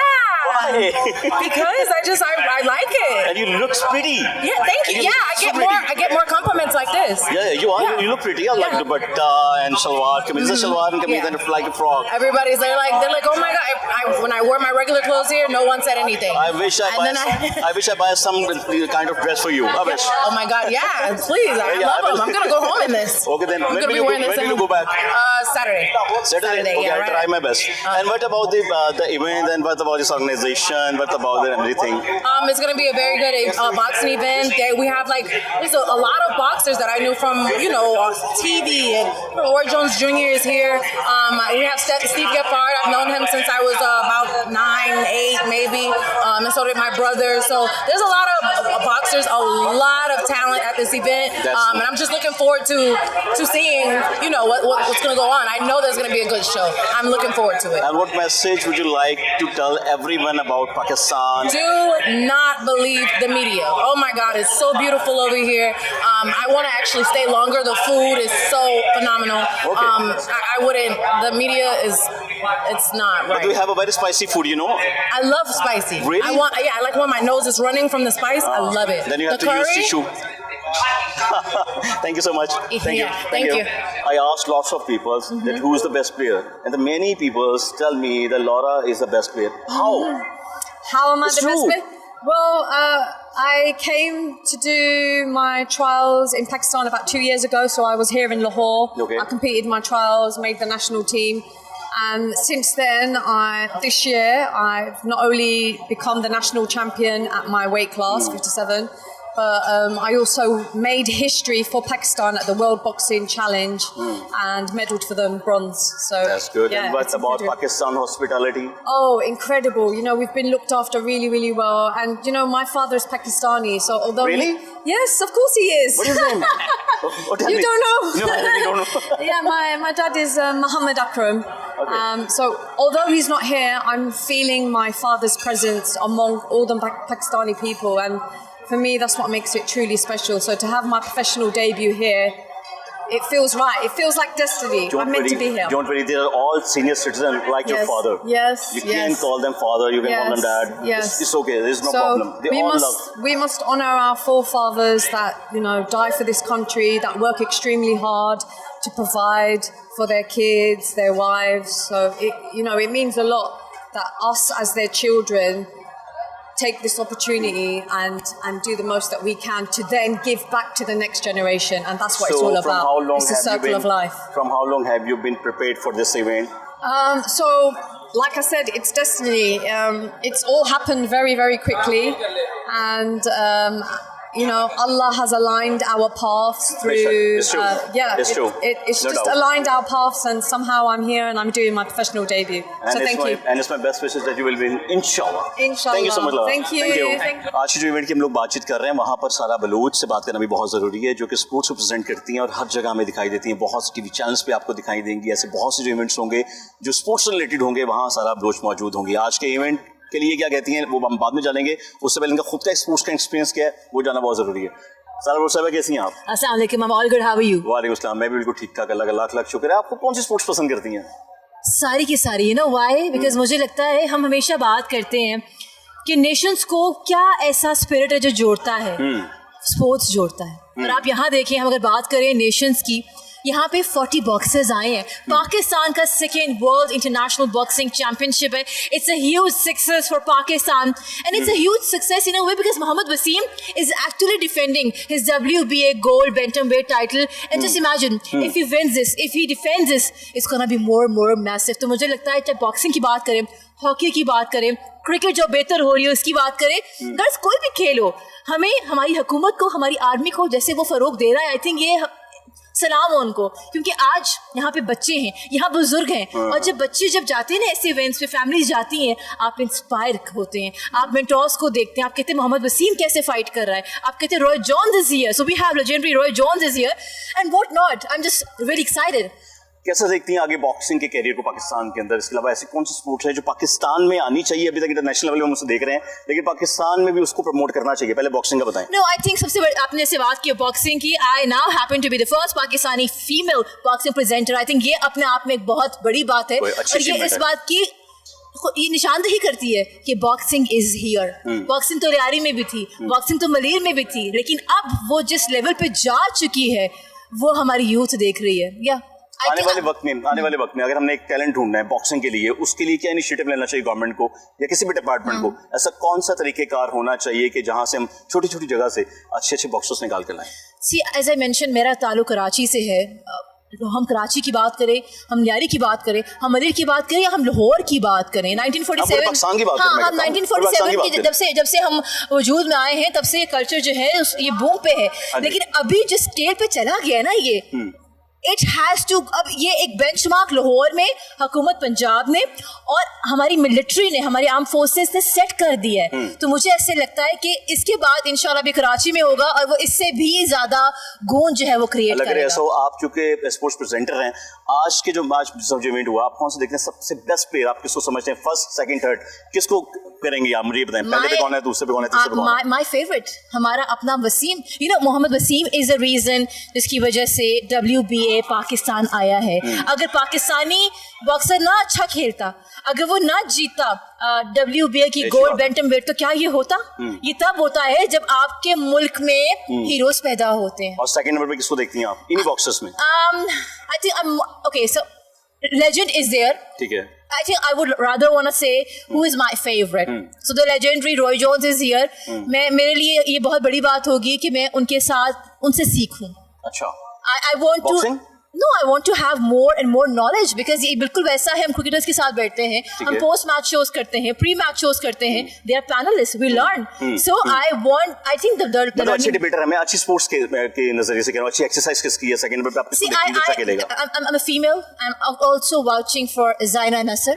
Why? Because I like it. And you look pretty. Yeah, thank you. Yeah, I get more compliments like this. Yeah, you are. Yeah. You look pretty. I like the dupatta and shalwar kameez. The shalwar and kameez and like a frog. Everybody's they're like, oh my god! When I wore my regular clothes here, no one said anything. I wish I buy some kind of dress for you. I wish. Oh my god! Yeah, please. I love them. I'm gonna go home in this. Okay, then I'm when will you go back? Saturday. Saturday. Okay, yeah, I'll right. try my best. And what about the event? And what about this organization? What about everything? It's gonna be a very good boxing event. We have there's a lot of boxers that I knew from TV, and Roy Jones Jr. is here. We have Steve Geffard. I've known him since I was about 9, 8 maybe, and so did my brother. So there's a lot of boxers, a lot of talent at this event, and I'm just looking forward to seeing what's gonna go on. I know there's gonna be a good show. I'm looking forward to it. And what message would you like to tell everyone about Pakistan? Do not believe the media. Oh my God, it's so beautiful over here. I want to actually stay longer. The food is so phenomenal. Okay. I wouldn't. The media it's not right. But we have a very spicy food, I love spicy. Really? I like when my nose is running from the spice. I love it. Then you have the to curry, use tissue. Thank you so much. Thank you. I asked lots of people that who's the best player, and the many people tell me that Laura is the best player. How am I It's the best true. player? Well, I came to do my trials in Pakistan about 2 years ago, so I was here in Lahore. Okay. I competed in my trials, made the national team. And since then, this year, I've not only become the national champion at my weight class, 57, but I also made history for Pakistan at the World Boxing Challenge and medaled for them bronze. So That's good. yeah, And what it's about incredible. Pakistan hospitality? Oh, incredible. We've been looked after really, really well. And, my father is Pakistani, so although... Really? Yes, of course he is. What is his name? Tell You me. don't know? No, I really don't know. Yeah, my dad is Muhammad Akram. Okay. So although he's not here, I'm feeling my father's presence among all the Pakistani people. And for me, that's what makes it truly special. So to have my professional debut here, it feels right. It feels like destiny. I'm meant to be here. Don't worry, they are all senior citizens like your Yes, father. yes, You can yes. call them father, you can call them Yes, dad. yes. It's okay, there's no So problem. They we all must love. we must honor our forefathers that die for this country, that work extremely hard to provide for their kids, their wives. So it means a lot that us as their children take this opportunity and do the most that we can to then give back to the next generation, and that's what it's all from about. how long It's a have you circle been, of life. From how long have you been prepared for this event? So, like I said, it's destiny. It's all happened very, very quickly, and Allah has aligned our paths through. It's true. It's true. It's No just doubt. aligned our paths, and somehow I'm here and I'm doing my professional debut. So thank you. And it's my best wishes that you will win, inshallah. Inshallah. Thank you so much, Laura. Thank you. Thank you. आज की जो event की हम लोग बातचीत कर रहे हैं वहाँ पर सारा बलूच से बात करना भी बहुत ज़रूरी है, जो कि स्पोर्ट्स को प्रेजेंट करती हैं और हर जगह में दिखाई देती हैं। बहुत सी टीवी चैनल्स पे आपको दिखाई देंगी। ऐसे बहुत से जो इवेंट्स होंगे जो स्पोर्ट्स से रिलेटेड होंगे, वहाँ सारा बलूच मौजूद होंगी। आज के इवेंट के लिए क्या कहती हैं वो हम बाद में जानेंगे। उससे पहले इनका खुद का स्पोर्ट्स का एक्सपीरियंस क्या है वो जानना बहुत ज़रूरी है। सारा साहब कैसी हैं आप? अस्सलाम वालेकुम, I'm all good, how are you? वालेकुम सलाम, मैं भी बिल्कुल ठीक ठाक, अल्लाह का लाख लाख शुक्र है। आपको कौन सी स्पोर्ट्स पसंद करती हैं? सारी की सारी, you know why? Because मुझे लगता है हम हमेशा बात करते हैं कि नेशंस को क्या ऐसा स्पिरिट है जो जोड़ता है, स्पोर्ट्स जोड़ता है। और आप यहाँ देखिए, हम अगर बात करें नेशंस की, यहाँ पे 40 बॉक्सर्स आए हैं। पाकिस्तान का second world international boxing championship है। It's a huge success for Pakistan and it's a huge success in a way because Mohammad Wasim is actually defending his WBA gold bantamweight title and just imagine if he wins this, if he defends this, it's gonna be more massive। तो मुझे लगता है चाहे boxing की बात करें, hockey की बात करें, क्रिकेट जो बेहतर हो रही है उसकी बात करें, गर्ल्स कोई भी खेल हो, हमें हमारी हुकूमत को, हमारी आर्मी को जैसे वो फरोग दे रहा है, आई थिंक ये सलाम हो उनको, क्योंकि आज यहाँ पे बच्चे हैं, यहाँ बुजुर्ग हैं, और जब बच्चे जब जाते हैं ना ऐसे इवेंट्स पे, फैमिलीज जाती हैं, आप इंस्पायर होते हैं, आप मेंटोर्स को देखते हैं, आप कहते हैं मोहम्मद वसीम कैसे फाइट कर रहा है, आप कहते हैं Roy Jones is here, so we have legendary Roy Jones is here and what not. I am just very excited. कैसा देखती हैं आगे बॉक्सिंग के कैरियर को पाकिस्तान के अंदर? इसके अलावा ऐसी कौन सी स्पोर्ट्स है जो पाकिस्तान में आनी चाहिए? अभी तक इंटरनेशनल लेवल में हम उसे देख रहे हैं, लेकिन पाकिस्तान में भी उसको प्रमोट करना चाहिए। पहले बॉक्सिंग का बताएं। नो, आई थिंक सबसे बड़ी, आपने जैसे बात की बॉक्सिंग की, I now happen to be the first Pakistani female boxing presenter. I think ये अपने आप में एक बहुत बड़ी बात है, और ये इस बात की ये निशानदेही करती है कि बॉक्सिंग इज हियर। बॉक्सिंग तो रियारी में भी थी, बॉक्सिंग तो मलीर में भी थी, लेकिन अब वो जिस लेवल पे जा चुकी है वो हमारी यूथ देख रही है। या आने वाले वक्त में अगर हमने एक टैलेंट ढूंढना है बॉक्सिंग के लिए, उसके लिए क्या इनिशिएटिव लेना चाहिए गवर्नमेंट को या किसी भी डिपार्टमेंट को? ऐसा कौन सा तरीकेकार होना चाहिए कि जहां से हम छोटी छोटी जगह से अच्छे अच्छे बॉक्सर्स निकाल कर लाएं? सी, एज आई मेंशन, मेरा ताल्लुक कराची से है। हम कराची की बात करें, हम न्यारी की बात करें, हम मलीर की बात करें, या हम लाहौर की बात करें, 1947 हाँ, हम 1947 की जब से हम वजूद में आए हैं, तब से ये कल्चर जो है ये बूम पे है। लेकिन अभी जिस स्केल पे चला गया ना ये, इट हैज टू, अब ये एक बेंचमार्क लाहौर में हुकूमत पंजाब ने और हमारी मिलिट्री ने, हमारी आर्म फोर्सेस ने सेट कर दिया है। तो मुझे ऐसे लगता है कि इसके बाद इंशाल्लाह भी कराची में होगा और वो इससे भी ज्यादा गूंज जो है वो क्रिएट करेगा। ऐसा आप चूंकि स्पोर्ट्स प्रेजेंटर हैं, आज के जो इवेंट हुआ, आप कौन से देखते हैं सबसे बेस्ट प्लेयर? आप किसको समझते हैं फर्स्ट, सेकंड, थर्ड, किसको करेंगे आप? मुझे बताएं, पहले पे कौन है, दूसरे पे कौन है, तीसरे पे कौन है? माय फेवरेट हमारा अपना Wasim, you know Mohammad Wasim is the reason जिसकी वजह से WBA पाकिस्तान आया है। अगर पाकिस्तानी बॉक्सर ना अच्छा खेलता, अगर वो ना जीता WBA की गोल्ड बैंटमवेट, तो क्या ये होता? ये तब होता है जब आपके मुल्क में हीरोज पैदा होते हैं। और सेकंड नंबर पे किसको देखती हैं आप इन्हीं बॉक्सर्स में? I think okay, so legend is there. ठीक है। I think I would rather want to say who is my favorite. So the legendary Roy Jones is here. मेरे लिए ये बहुत बड़ी बात होगी कि मैं उनके साथ उनसे सीखूं। अच्छा। I want Boxing? to. No, I want to have more and more knowledge because ये बिल्कुल वैसा है, हम क्रिकेटर्स के साथ बैठते हैं, हम पोस्ट मैच शोज करते हैं, प्री मैच शोज करते हैं, they are panelists, we learn. So I think the अच्छी डिबेटर है, मैं अच्छी स्पोर्ट्स के नजरिए से कह रहा हूँ, अच्छी एक्सरसाइज किसकी है? सेकंड नंबर पे आप किसको देखती हैं अच्छा खेलेगा? I'm a female. I'm also vouching for Zaina Nasser.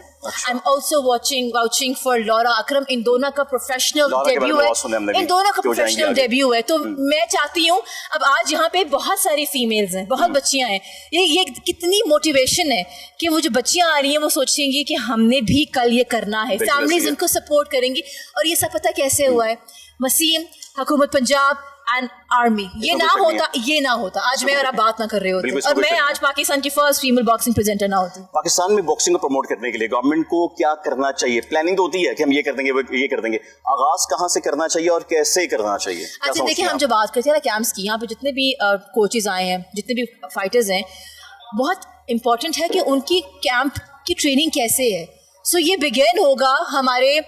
I'm also vouching for Laura Akram. इन दोनों का प्रोफेशनल डेब्यू है, इन दोनों का प्रोफेशनल डेब्यू है। तो मैं चाहती हूँ, अब आज यहाँ पे बहुत सारी फीमेल्स हैं, बहुत बच्चियाँ हैं, ये कितनी मोटिवेशन है कि वो जो बच्चियां आ रही हैं वो सोचेंगी कि हमने भी कल ये करना है, फैमिलीज उनको सपोर्ट करेंगी। और ये सब पता कैसे हुआ है? वसीम, हुकूमत पंजाब एंड आर्मी, ये ना होता आज मैं और आप बात ना कर रहे होते, और मैं आज पाकिस्तान की फर्स्ट फीमेल बॉक्सिंग प्रेजेंटर ना होती। पाकिस्तान में बॉक्सिंग को प्रमोट करने के लिए गवर्नमेंट को क्या करना चाहिए? प्लानिंग तो होती है कि हम ये कर देंगे, वो ये कर देंगे, आगाज कहाँ से करना चाहिए और कैसे करना चाहिए? अच्छा, देखिए, हम जो बात करते हैं ना कैंप्स की, यहाँ पे जितने भी कोचेज आए हैं, जितने भी फाइटर्स हैं, बहुत इंपॉर्टेंट है कि उनकी कैंप की ट्रेनिंग कैसे है। सो ये बिगेन होगा हमारे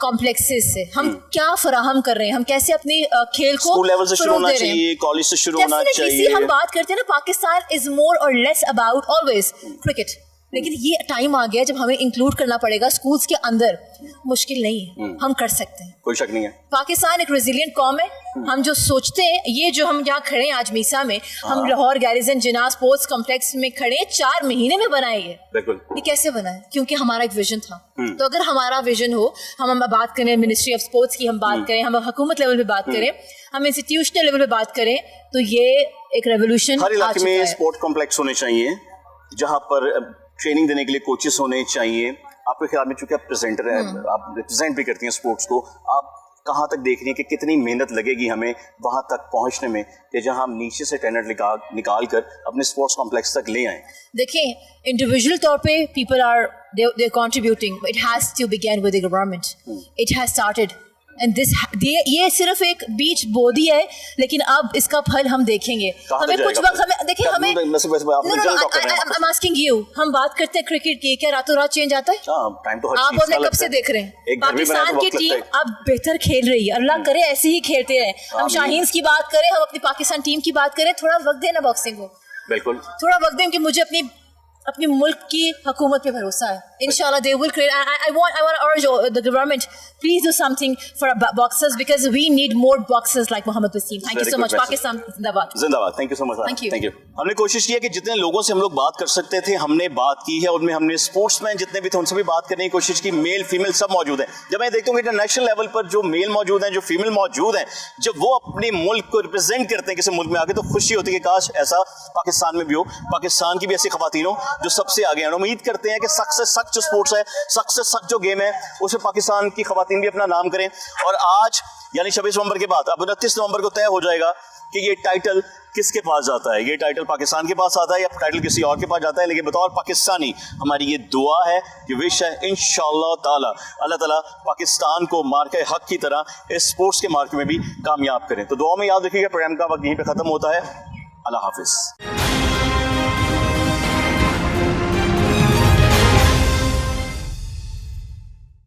कॉम्प्लेक्सेस से, हम क्या फराहम कर रहे हैं, हम कैसे अपने खेल को स्कूल लेवल से शुरू होना चाहिए, कॉलेज से शुरू होना चाहिए। हम बात करते हैं ना, पाकिस्तान इज मोर और लेस अबाउट ऑलवेज क्रिकेट, लेकिन ये टाइम आ गया जब हमें इंक्लूड करना पड़ेगा स्कूल्स के अंदर। मुश्किल नहीं है, हम कर सकते हैं, कोई शक नहीं है। पाकिस्तान एक रेजिलिएंट कौम है। हम जो सोचते हैं, ये जो हम यहाँ खड़े हैं आज मीसा में, हम लाहौर गैरिजन जिना स्पोर्ट्स कॉम्प्लेक्स में खड़े 4 महीने में बनाए ये कैसे बना है? क्योंकि हमारा एक विजन था। तो अगर हमारा विजन हो, हम बात करें मिनिस्ट्री ऑफ स्पोर्ट्स की, हम बात करें, हम हुकूमत लेवल पे बात करें, हम इंस्टीट्यूशनल लेवल पे बात करें, तो ये एक रेवोल्यूशन। हर इलाके में स्पोर्ट कॉम्प्लेक्स होने चाहिए जहाँ पर ट्रेनिंग देने के लिए कोचेस होने चाहिए। आपके ख्याल में, चूंकि आप प्रेजेंटर हैं, आप रिप्रेजेंट भी करती हैं स्पोर्ट्स को, आप कहाँ तक देखनी है कि कितनी मेहनत लगेगी हमें वहाँ तक पहुँचने में कि जहाँ हम नीचे से टैलेंट निकाल कर अपने स्पोर्ट्स कॉम्प्लेक्स तक ले आएँ। देखिए, इंडिविजुअल तौर पे people are they contributing, it has to begin with the government, it has started and this ये सिर्फ एक बीज बो दी है, लेकिन अब इसका फल हम देखेंगे। हमें कुछ वक्त हमें देखिए हमें आई एम आस्किंग यू, हम बात करते हैं क्रिकेट की, क्या रातों रात चेंज आता है? टाइम तो आप अपने कब से देख रहे हैं पाकिस्तान की टीम अब बेहतर खेल रही है, अल्लाह करे ऐसे ही खेलते रहे। हम शाहीन्स की बात करें, हम अपनी पाकिस्तान टीम की बात करें, थोड़ा वक्त देना बॉक्सिंग को, बिल्कुल थोड़ा वक्त दें कि मुझे अपनी मुल्क की हुकूमत पे भरोसा है। इंशाल्लाह they will create. I want to urge the government, please do something for boxers because we need more boxers like Mohammed Waseem. Thank you so much. Pakistan जिंदाबाद। जिंदाबाद। Thank you so much. Thank you. Thank you. हमने कोशिश की है कि जितने लोगों से हम लोग बात कर सकते थे हमने बात की है, उनमें हमने स्पोर्ट्समैन जितने भी थे उनसे भी बात करने की कोशिश की। मेल फीमेल सब मौजूद हैं। जब मैं देखता हूँ इंटरनेशनल लेवल पर जो मेल मौजूद हैं, जो फीमेल मौजूद हैं, जब वो अपने मुल्क को रिप्रेजेंट करते हैं किसी मुल्क में आके, तो खुशी होती है कि काश ऐसा पाकिस्तान में भी हो, पाकिस्तान की भी ऐसी खवातीन हो जो सबसे आगे हैं। उम्मीद करते हैं कि सख्त से सख्त जो स्पोर्ट्स है, सख्त से सख्त जो गेम है, उसमें पाकिस्तान की खवातीन भी अपना नाम करें। और आज यानी 26 नवंबर के बाद अब 29 नवंबर को तय हो जाएगा कि ये टाइटल किसके पास जाता है। ये टाइटल पाकिस्तान के पास आता है या टाइटल किसी और के पास जाता है। लेकिन बतौर पाकिस्तानी हमारी ये दुआ है, ये विश है, इंशाअल्लाह ताला अल्लाह ताला पाकिस्तान को मार्के हक की तरह इस स्पोर्ट्स के मार्के में भी कामयाब करें। तो दुआ में याद रखिएगा। प्रोग्राम का वक्त यहीं पे ख़त्म होता है। अल्लाह हाफिज़।